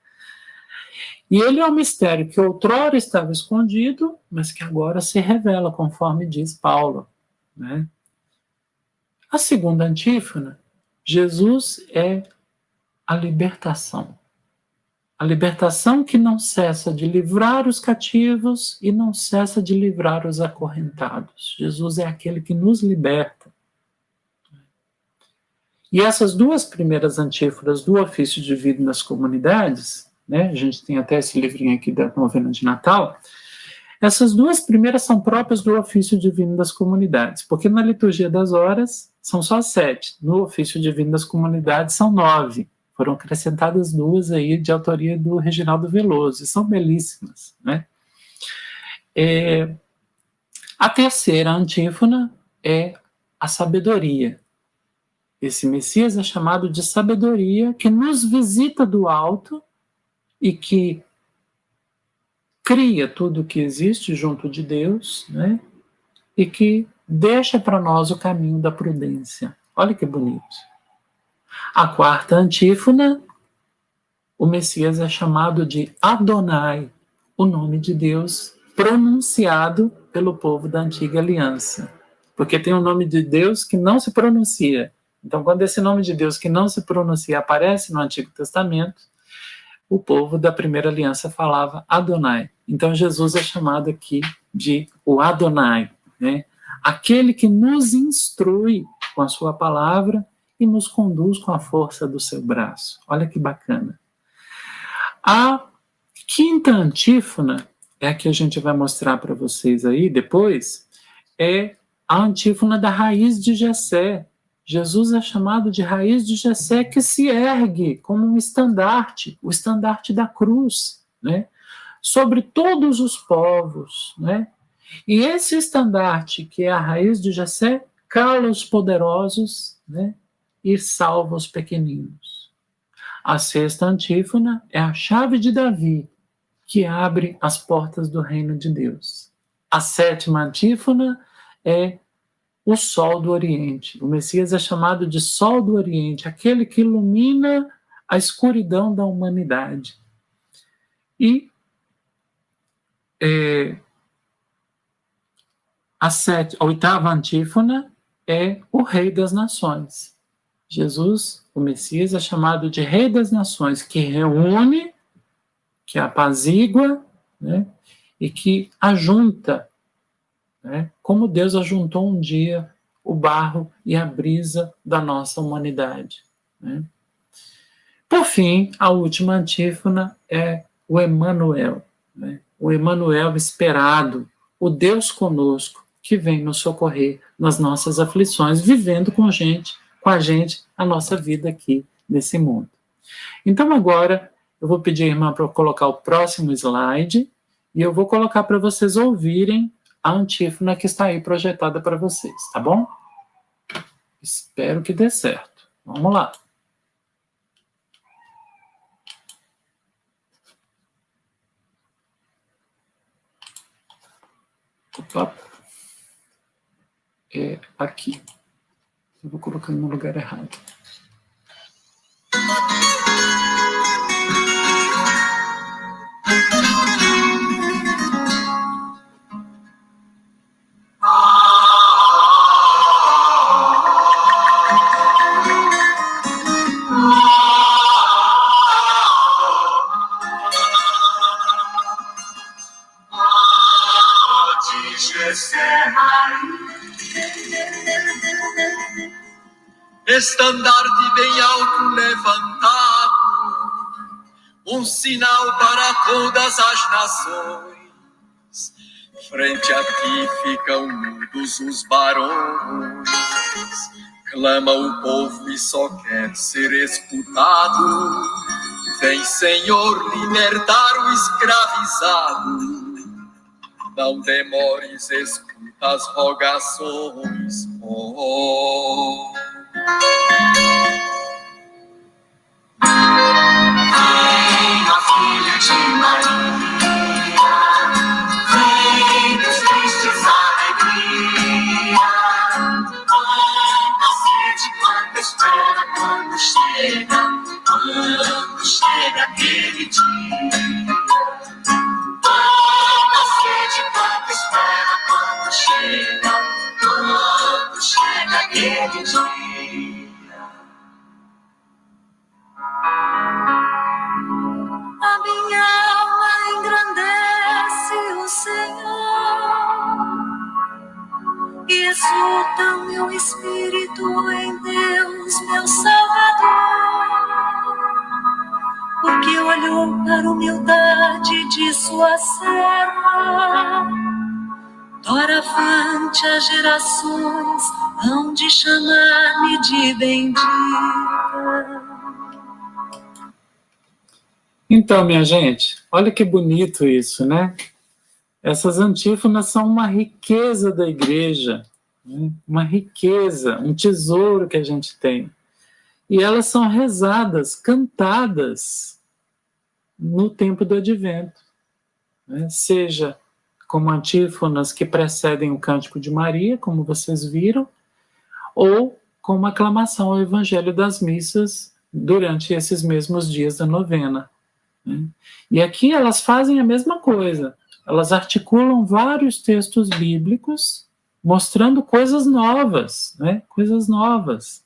E ele é um mistério que outrora estava escondido, mas que agora se revela, conforme diz Paulo, né? A segunda antífona, Jesus é a libertação. A libertação que não cessa de livrar os cativos e não cessa de livrar os acorrentados. Jesus é aquele que nos liberta. E essas duas primeiras antífonas do ofício de vida nas comunidades, né, a gente tem até esse livrinho aqui da novena de Natal, essas duas primeiras são próprias do ofício divino das comunidades, porque na liturgia das horas são só 7, no ofício divino das comunidades são 9. Foram acrescentadas 2 aí de autoria do Reginaldo Veloso, e são belíssimas, né? A terceira antífona é a sabedoria. Esse Messias é chamado de sabedoria, que nos visita do alto e que cria tudo o que existe junto de Deus, né? E que deixa para nós o caminho da prudência. Olha que bonito. A quarta antífona, o Messias é chamado de Adonai, o nome de Deus pronunciado pelo povo da antiga aliança. Porque tem um nome de Deus que não se pronuncia. Então, quando esse nome de Deus que não se pronuncia aparece no Antigo Testamento, o povo da primeira aliança falava Adonai. Então, Jesus é chamado aqui de o Adonai, né? Aquele que nos instrui com a sua palavra e nos conduz com a força do seu braço. Olha que bacana. A quinta antífona, é a que a gente vai mostrar para vocês aí depois, é a antífona da raiz de Jessé. Jesus é chamado de raiz de Jessé, que se ergue como um estandarte, o estandarte da cruz, né? Sobre todos os povos, né? E esse estandarte, que é a raiz de Jessé, cala os poderosos, né? E salva os pequeninos. A sexta antífona é a chave de Davi, que abre as portas do reino de Deus. A sétima antífona é o sol do Oriente. O Messias é chamado de sol do Oriente, aquele que ilumina a escuridão da humanidade. E a oitava antífona é o Rei das Nações. Jesus, o Messias, é chamado de Rei das Nações, que reúne, que apazigua, né, e que ajunta, né, como Deus ajuntou um dia o barro e a brisa da nossa humanidade, né. Por fim, a última antífona é o Emanuel, né, o Emanuel esperado, o Deus conosco, que vem nos socorrer nas nossas aflições, vivendo com a gente a nossa vida aqui nesse mundo. Então agora eu vou pedir a irmã para colocar o próximo slide e eu vou colocar para vocês ouvirem a antífona que está aí projetada para vocês, tá bom? Espero que dê certo. Vamos lá. Opa. É aqui. Eu vou colocando no lugar errado. Estandarte bem alto levantado, um sinal para todas as nações. Frente a ti ficam mudos os barões, clama o povo e só quer ser escutado. Vem, Senhor, libertar o escravizado. Não demores, escuta as rogações. Oh. Venha, filha de Maria, vem, nos tristes alegria. Quanta sede, quanta espera, quando chega aquele dia. dia. A minha alma engrandece o Senhor e exulta o meu espírito em Deus, meu Salvador, porque olhou para a humildade de sua serva. Doravante as gerações hão de chamar-me de bendita. Então, minha gente, olha que bonito isso, né? Essas antífonas são uma riqueza da igreja, né? Uma riqueza, um tesouro que a gente tem. E elas são rezadas, cantadas no tempo do advento, né? Seja como antífonas que precedem o Cântico de Maria, como vocês viram, ou como aclamação ao Evangelho das Missas durante esses mesmos dias da novena. E aqui elas fazem a mesma coisa. Elas articulam vários textos bíblicos mostrando coisas novas, né? Coisas novas,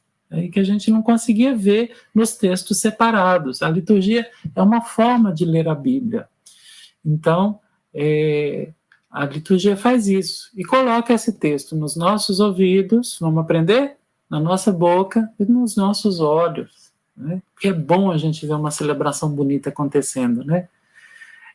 que a gente não conseguia ver nos textos separados. A liturgia é uma forma de ler a Bíblia. Então, a liturgia faz isso e coloca esse texto nos nossos ouvidos, vamos aprender? Na nossa boca e nos nossos olhos. Né? Porque é bom a gente ver uma celebração bonita acontecendo, né?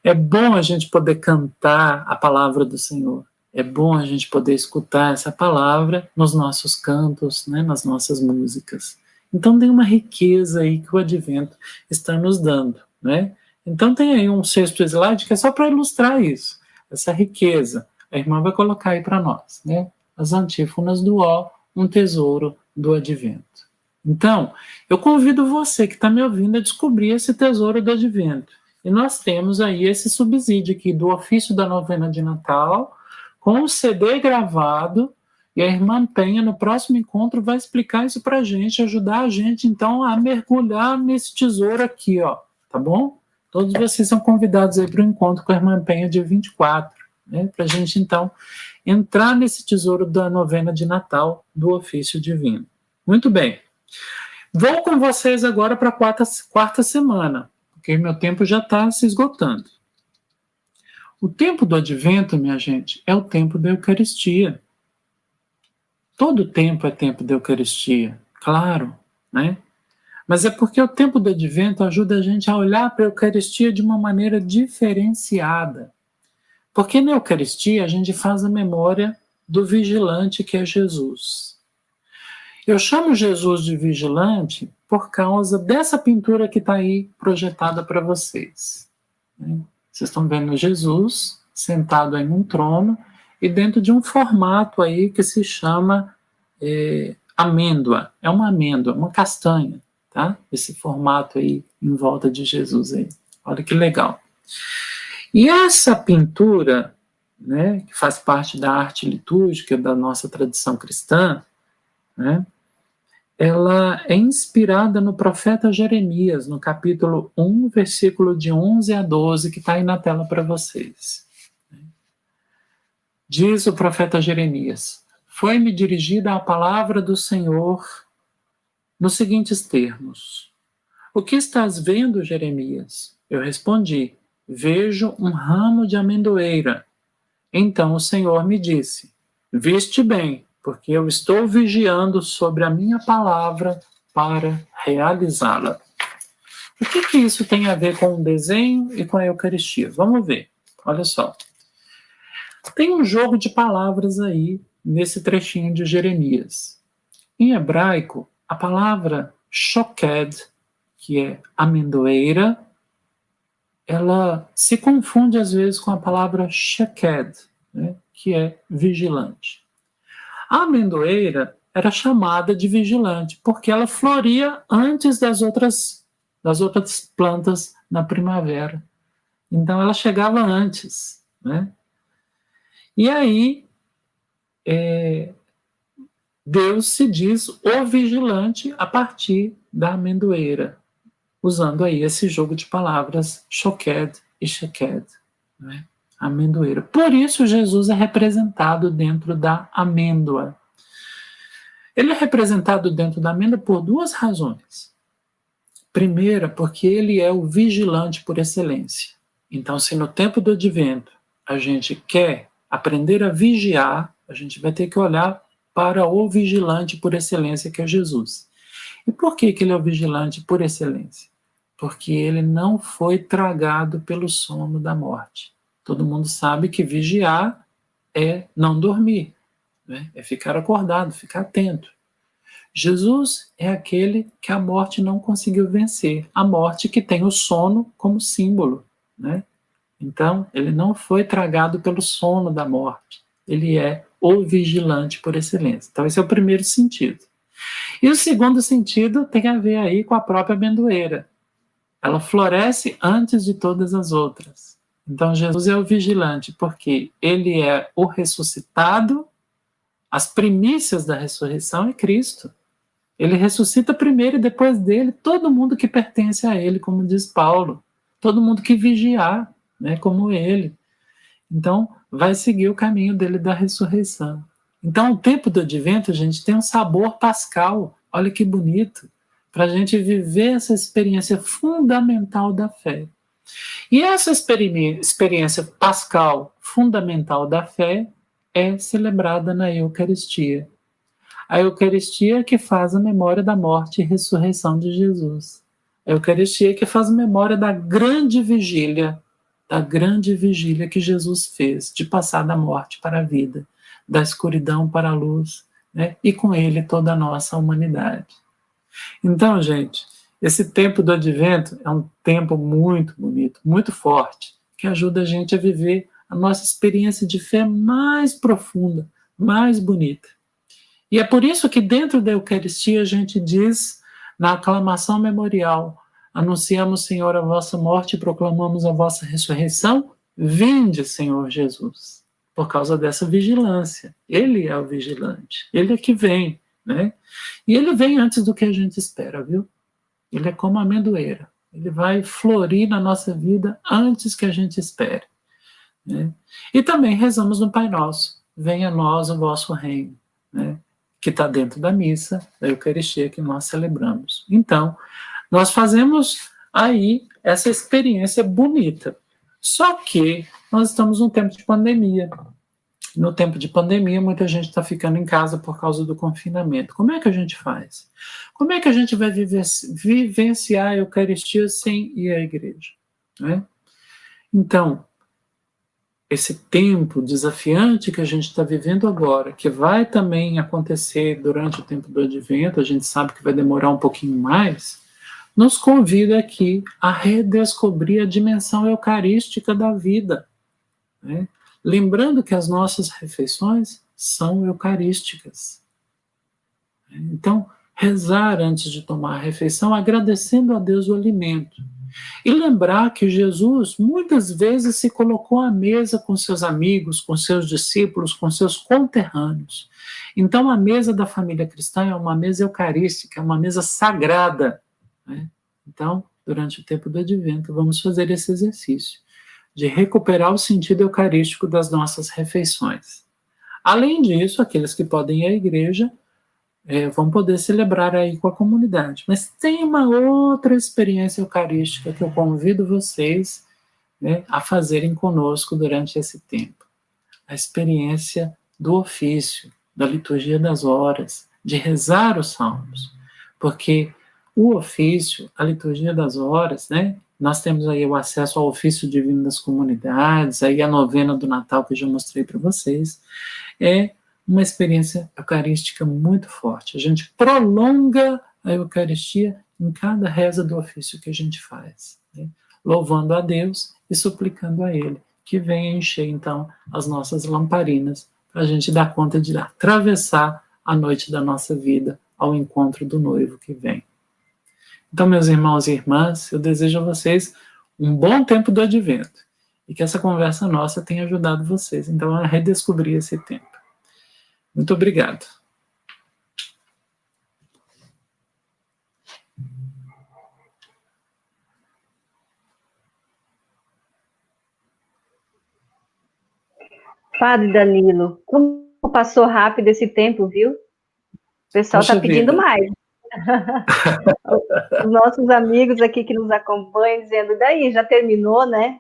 É bom a gente poder cantar a palavra do Senhor. É bom a gente poder escutar essa palavra nos nossos cantos, né? Nas nossas músicas. Então tem uma riqueza aí que o Advento está nos dando, né? Então tem aí um sexto slide que é só para ilustrar isso, essa riqueza. A irmã vai colocar aí para nós, né? As antífonas do Ó, um tesouro do Advento. Então, eu convido você que está me ouvindo a descobrir esse tesouro do Advento. E nós temos aí esse subsídio aqui do ofício da novena de Natal, com o CD gravado, e a irmã Penha, no próximo encontro, vai explicar isso para a gente, ajudar a gente, então, a mergulhar nesse tesouro aqui, ó, tá bom? Todos vocês são convidados aí para o encontro com a irmã Penha, dia 24, né, para a gente, então, entrar nesse tesouro da novena de Natal do ofício divino. Muito bem. Vou com vocês agora para a quarta semana, porque meu tempo já está se esgotando. O tempo do Advento, minha gente, é o tempo da Eucaristia. Todo tempo é tempo da Eucaristia, claro, né? Mas é porque o tempo do Advento ajuda a gente a olhar para a Eucaristia de uma maneira diferenciada. Porque na Eucaristia a gente faz a memória do vigilante que é Jesus. Eu chamo Jesus de vigilante por causa dessa pintura que está aí projetada para vocês. Vocês estão vendo Jesus sentado aí num trono e dentro de um formato aí que se chama amêndoa. É uma amêndoa, uma castanha, tá? Esse formato aí em volta de Jesus aí. Olha que legal. E essa pintura, né, que faz parte da arte litúrgica da nossa tradição cristã, né, ela é inspirada no profeta Jeremias, no capítulo 1, versículo de 11 a 12, que está aí na tela para vocês. Diz o profeta Jeremias: foi-me dirigida a palavra do Senhor nos seguintes termos: o que estás vendo, Jeremias? Eu respondi: vejo um ramo de amendoeira. Então o Senhor me disse: viste bem, porque eu estou vigiando sobre a minha palavra para realizá-la. O que isso tem a ver com o desenho e com a Eucaristia? Vamos ver. Olha só. Tem um jogo de palavras aí nesse trechinho de Jeremias. Em hebraico, a palavra shoked, que é amendoeira, ela se confunde às vezes com a palavra sheked, né, que é vigilante. A amendoeira era chamada de vigilante porque ela floria antes das outras plantas na primavera. Então ela chegava antes, né? E aí Deus se diz o vigilante a partir da amendoeira, usando aí esse jogo de palavras shoked e sheked, né? Amendoeira. Por isso Jesus é representado dentro da amêndoa. Ele é representado dentro da amêndoa por duas razões. Primeira, porque ele é o vigilante por excelência. Então, se no tempo do advento a gente quer aprender a vigiar, a gente vai ter que olhar para o vigilante por excelência, que é Jesus. E por que ele é o vigilante por excelência? Porque ele não foi tragado pelo sono da morte. Todo mundo sabe que vigiar é não dormir, né? É ficar acordado, ficar atento. Jesus é aquele que a morte não conseguiu vencer, a morte que tem o sono como símbolo, né? Então, ele não foi tragado pelo sono da morte, ele é o vigilante por excelência. Então, esse é o primeiro sentido. E o segundo sentido tem a ver aí com a própria amendoeira. Ela floresce antes de todas as outras. Então, Jesus é o vigilante porque ele é o ressuscitado, as primícias da ressurreição é Cristo. Ele ressuscita primeiro e depois dele todo mundo que pertence a ele, como diz Paulo. Todo mundo que vigiar, né, como ele. Então, vai seguir o caminho dele da ressurreição. Então, o tempo do advento, gente, tem um sabor pascal. Olha que bonito. Para a gente viver essa experiência fundamental da fé. E essa experiência pascal fundamental da fé é celebrada na Eucaristia. A Eucaristia que faz a memória da morte e ressurreição de Jesus. A Eucaristia que faz a memória da grande vigília que Jesus fez, de passar da morte para a vida, da escuridão para a luz, né? E com ele toda a nossa humanidade. Então, gente, esse tempo do advento é um tempo muito bonito, muito forte, que ajuda a gente a viver a nossa experiência de fé mais profunda, mais bonita. E é por isso que dentro da Eucaristia a gente diz, na aclamação memorial, anunciamos, Senhor, a vossa morte e proclamamos a vossa ressurreição. Vinde, Senhor Jesus, por causa dessa vigilância. Ele é o vigilante, ele é que vem, né? E ele vem antes do que a gente espera, viu? Ele é como a amendoeira. Ele vai florir na nossa vida antes que a gente espere, né? E também rezamos no Pai Nosso. Venha a nós o vosso reino, né? Que está dentro da missa, da Eucaristia que nós celebramos. Então, nós fazemos aí essa experiência bonita. Só que nós estamos num tempo de pandemia. No tempo de pandemia, muita gente está ficando em casa por causa do confinamento. Como é que a gente faz? Como é que a gente vai vivenciar a Eucaristia sem ir à igreja, né? Então, esse tempo desafiante que a gente está vivendo agora, que vai também acontecer durante o tempo do advento, a gente sabe que vai demorar um pouquinho mais, nos convida aqui a redescobrir a dimensão eucarística da vida, né? Lembrando que as nossas refeições são eucarísticas. Então, rezar antes de tomar a refeição, agradecendo a Deus o alimento. E lembrar que Jesus muitas vezes se colocou à mesa com seus amigos, com seus discípulos, com seus conterrâneos. Então, a mesa da família cristã é uma mesa eucarística, é uma mesa sagrada, né? Então, durante o tempo do advento, vamos fazer esse exercício de recuperar o sentido eucarístico das nossas refeições. Além disso, aqueles que podem ir à igreja vão poder celebrar aí com a comunidade. Mas tem uma outra experiência eucarística que eu convido vocês, né, a fazerem conosco durante esse tempo. A experiência do ofício, da liturgia das horas, de rezar os salmos. Porque o ofício, a liturgia das horas, né, nós temos aí o acesso ao ofício divino das comunidades, aí a novena do Natal que eu já mostrei para vocês, é uma experiência eucarística muito forte. A gente prolonga a Eucaristia em cada reza do ofício que a gente faz, né? Louvando a Deus e suplicando a Ele que venha encher, então, as nossas lamparinas para a gente dar conta de atravessar a noite da nossa vida ao encontro do noivo que vem. Então, meus irmãos e irmãs, eu desejo a vocês um bom tempo do advento e que essa conversa nossa tenha ajudado vocês, então, a redescobrir esse tempo. Muito obrigado. Padre Danilo, como passou rápido esse tempo, viu? pessoal está pedindo mais. Os nossos amigos aqui que nos acompanham, dizendo, daí, já terminou, né?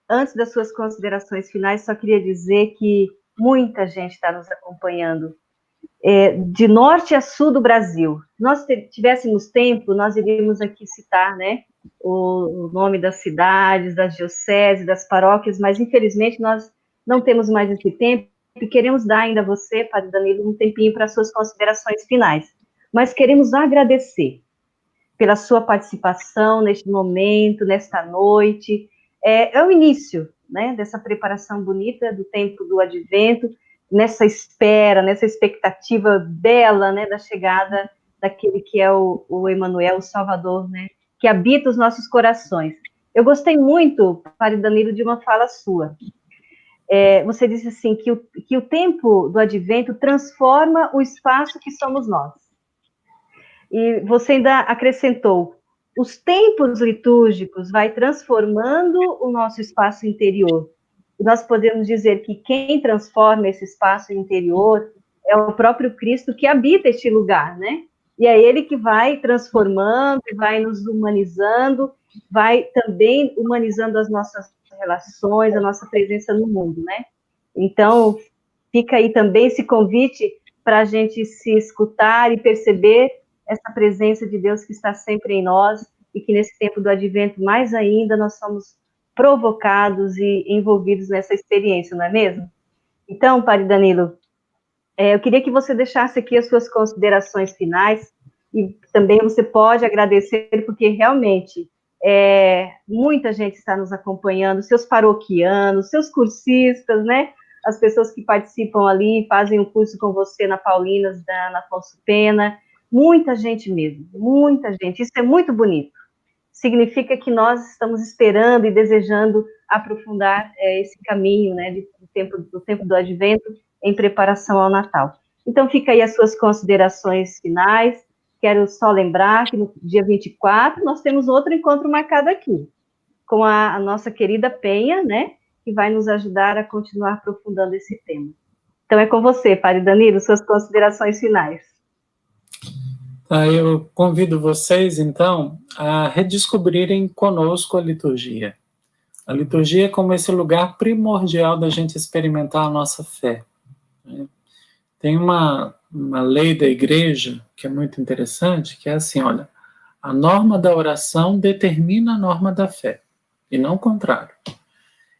Antes das suas considerações finais, só queria dizer que muita gente está nos acompanhando, de norte a sul do Brasil. Se nós tivéssemos tempo, nós iríamos aqui citar, né, o nome das cidades, das dioceses, das paróquias, mas infelizmente nós não temos mais esse tempo e queremos dar ainda a você, Padre Danilo, um tempinho para suas considerações finais. Mas queremos agradecer pela sua participação neste momento, nesta noite. É o início, né, dessa preparação bonita do tempo do Advento, nessa espera, nessa expectativa bela, né, da chegada daquele que é o Emmanuel, o Salvador, né, que habita os nossos corações. Eu gostei muito, Padre Danilo, de uma fala sua. Você disse assim, que o tempo do Advento transforma o espaço que somos nós. E você ainda acrescentou, os tempos litúrgicos vai transformando o nosso espaço interior. E nós podemos dizer que quem transforma esse espaço interior é o próprio Cristo que habita este lugar, né? E é Ele que vai transformando, vai nos humanizando, vai também humanizando as nossas relações, a nossa presença no mundo, né? Então, fica aí também esse convite para a gente se escutar e perceber essa presença de Deus que está sempre em nós e que nesse tempo do Advento, mais ainda, nós somos provocados e envolvidos nessa experiência, não é mesmo? Então, Padre Danilo, eu queria que você deixasse aqui as suas considerações finais e também você pode agradecer, porque realmente muita gente está nos acompanhando, seus paroquianos, seus cursistas, né? As pessoas que participam ali, fazem um curso com você na Paulinas, na Afonso Pena, muita gente mesmo, muita gente, isso é muito bonito. Significa que nós estamos esperando e desejando aprofundar esse caminho, né, do tempo do Advento em preparação ao Natal. Então, fica aí as suas considerações finais. Quero só lembrar que no dia 24 nós temos outro encontro marcado aqui, com a nossa querida Penha, né, que vai nos ajudar a continuar aprofundando esse tema. Então, é com você, Padre Danilo, suas considerações finais. Eu convido vocês, então, a redescobrirem conosco a liturgia. A liturgia é como esse lugar primordial da gente experimentar a nossa fé. Tem uma lei da igreja que é muito interessante, que é assim, olha, a norma da oração determina a norma da fé, e não o contrário.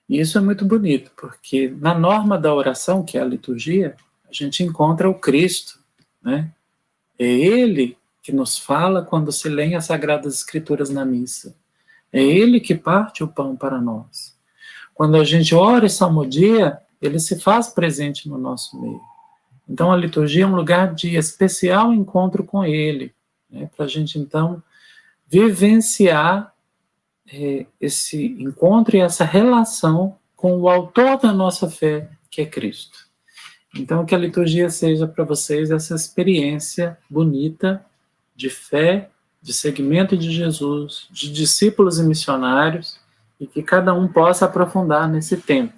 E isso é muito bonito, porque na norma da oração, que é a liturgia, a gente encontra o Cristo, né? É Ele que nos fala quando se leem as Sagradas Escrituras na missa. É Ele que parte o pão para nós. Quando a gente ora e salmodia, Ele se faz presente no nosso meio. Então a liturgia é um lugar de especial encontro com Ele, né, para a gente então vivenciar esse encontro e essa relação com o autor da nossa fé, que é Cristo. Então, que a liturgia seja para vocês essa experiência bonita de fé, de seguimento de Jesus, de discípulos e missionários, e que cada um possa aprofundar nesse tempo.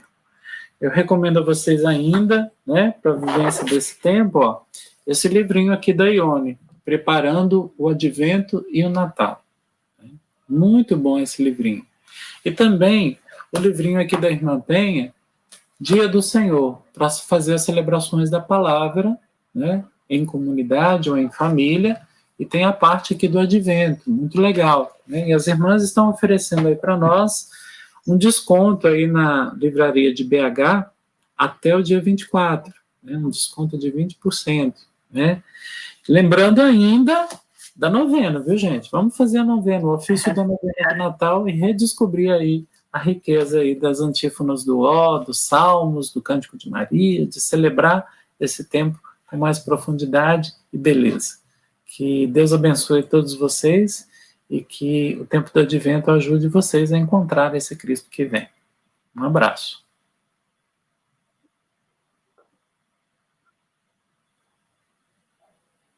Eu recomendo a vocês ainda, né, para a vivência desse tempo, esse livrinho aqui da Ione, Preparando o Advento e o Natal. Muito bom esse livrinho. E também o livrinho aqui da Irmã Penha, Dia do Senhor, para fazer as celebrações da palavra, né, em comunidade ou em família, e tem a parte aqui do Advento, muito legal, né, e as irmãs estão oferecendo aí para nós um desconto aí na livraria de BH até o dia 24, né, um desconto de 20%, né, lembrando ainda da novena, viu, gente? Vamos fazer a novena, o ofício da novena do Natal e redescobrir aí a riqueza aí das antífonas do Ó, dos Salmos, do Cântico de Maria, de celebrar esse tempo com mais profundidade e beleza. Que Deus abençoe todos vocês e que o tempo do Advento ajude vocês a encontrar esse Cristo que vem. Um abraço.